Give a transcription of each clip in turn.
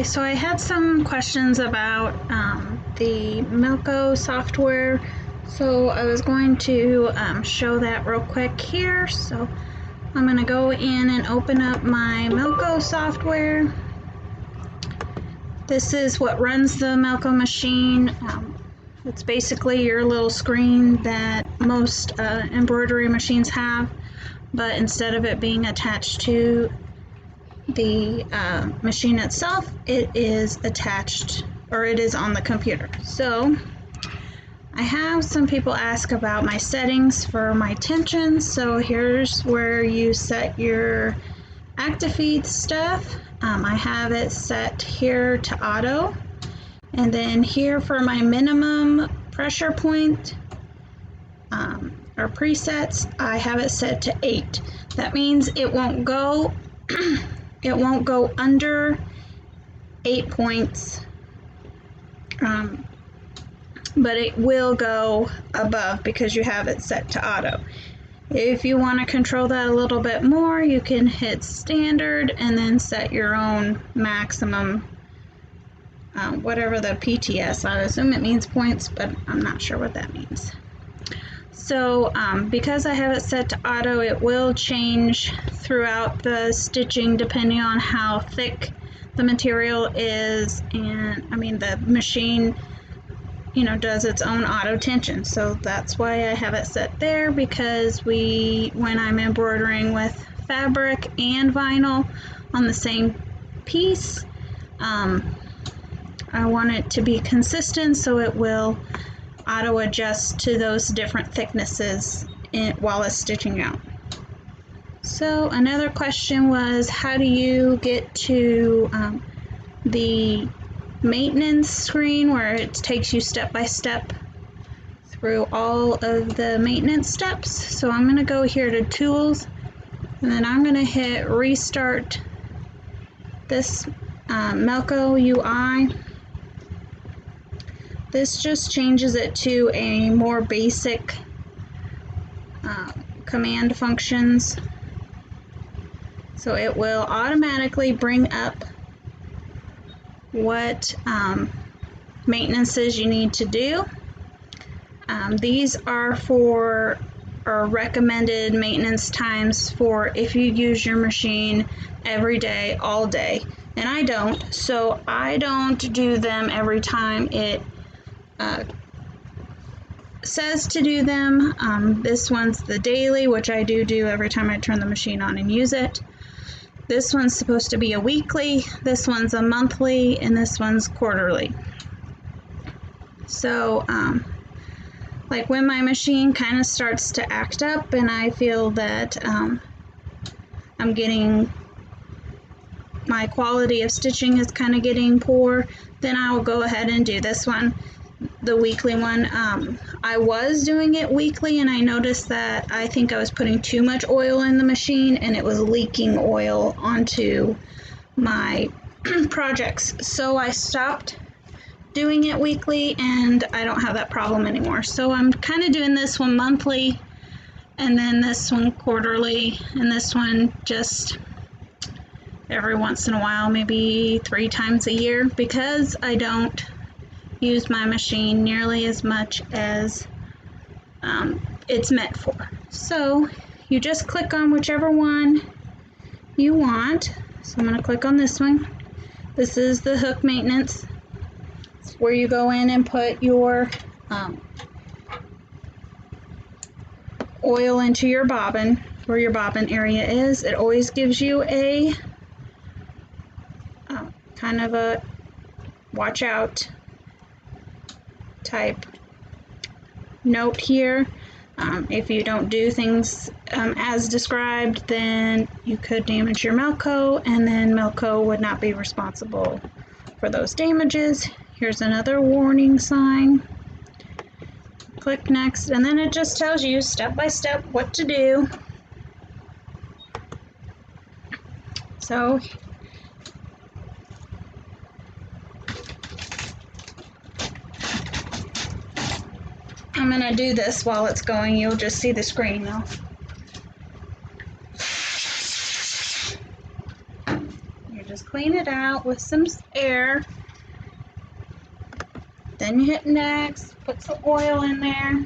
Okay, so I had some questions about the Milko software, so I was going to show that real quick here. So I'm going to go in and open up my Milko software. This is what runs the Milko machine. It's basically your little screen that most embroidery machines have, but instead of it being attached to the machine itself, it is attached, or it is on the computer. So I have some people ask about my settings for my tensions. So here's where you set your Actifeed stuff. I have it set here to auto, and then here for my minimum pressure point or presets, I have it set to 8. That means it won't go it won't go under 8 points, but it will go above because you have it set to auto. If you want to control that a little bit more, you can hit standard and then set your own maximum, whatever the PTS. I assume it means points, but I'm not sure what that means. So because I have it set to auto, it will change throughout the stitching depending on how thick the material is, and I mean the machine, you know, does its own auto tension. So that's why I have it set there, because when I'm embroidering with fabric and vinyl on the same piece, I want it to be consistent, so it will auto adjust to those different thicknesses while it's stitching out. So another question was, how do you get to the maintenance screen where it takes you step by step through all of the maintenance steps? So I'm going to go here to tools, and then I'm going to hit restart this Melco UI. This just changes it to a more basic command functions. So it will automatically bring up what maintenances you need to do. These are for our recommended maintenance times for if you use your machine every day, all day. And I don't, so I don't do them every time it says to do them. This one's the daily, which I do every time I turn the machine on and use it. This one's supposed to be a weekly, this one's a monthly, and this one's quarterly. So like when my machine kind of starts to act up and I feel that I'm getting, my quality of stitching is kind of getting poor, then I will go ahead and do this one, the weekly one. I was doing it weekly, and I noticed that I think I was putting too much oil in the machine and it was leaking oil onto my projects. So I stopped doing it weekly, and I don't have that problem anymore. So I'm kind of doing this one monthly, and then this one quarterly, and this one just every once in a while, maybe 3 times a year, because I don't use my machine nearly as much as it's meant for. So you just click on whichever one you want. So I'm going to click on this one. This is the hook maintenance. It's where you go in and put your oil into your bobbin, where your bobbin area is. It always gives you a kind of a watch out type note here. If you don't do things as described, then you could damage your Melco, and then Melco would not be responsible for those damages. Here's another warning sign. Click next, and then it just tells you step by step what to do. So I'm going to do this while it's going. You'll just see the screen though. You just clean it out with some air. Then you hit next, put some oil in there.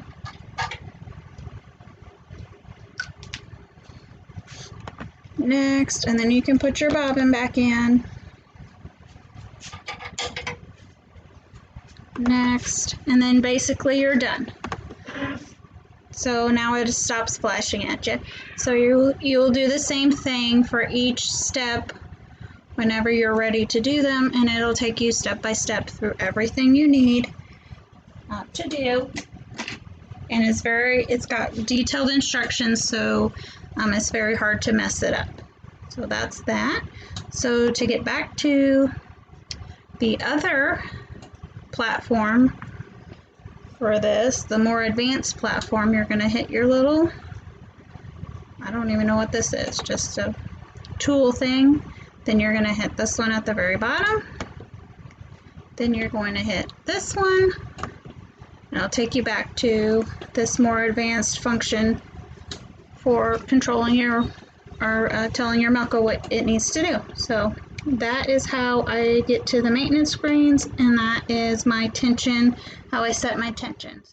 Next, and then you can put your bobbin back in. Next, and then basically you're done. So now it stops flashing at you. So you'll do the same thing for each step whenever you're ready to do them, and it'll take you step by step through everything you need to do. And it's got detailed instructions, so it's very hard to mess it up. So that's that. So to get back to the other platform for this, the more advanced platform, you're going to hit your little, I don't even know what this is, just a tool thing. Then you're going to hit this one at the very bottom. Then you're going to hit this one, and it'll take you back to this more advanced function for controlling your, or telling your Melco what it needs to do. So that is how I get to the maintenance screens, and that is my tension, how I set my tension.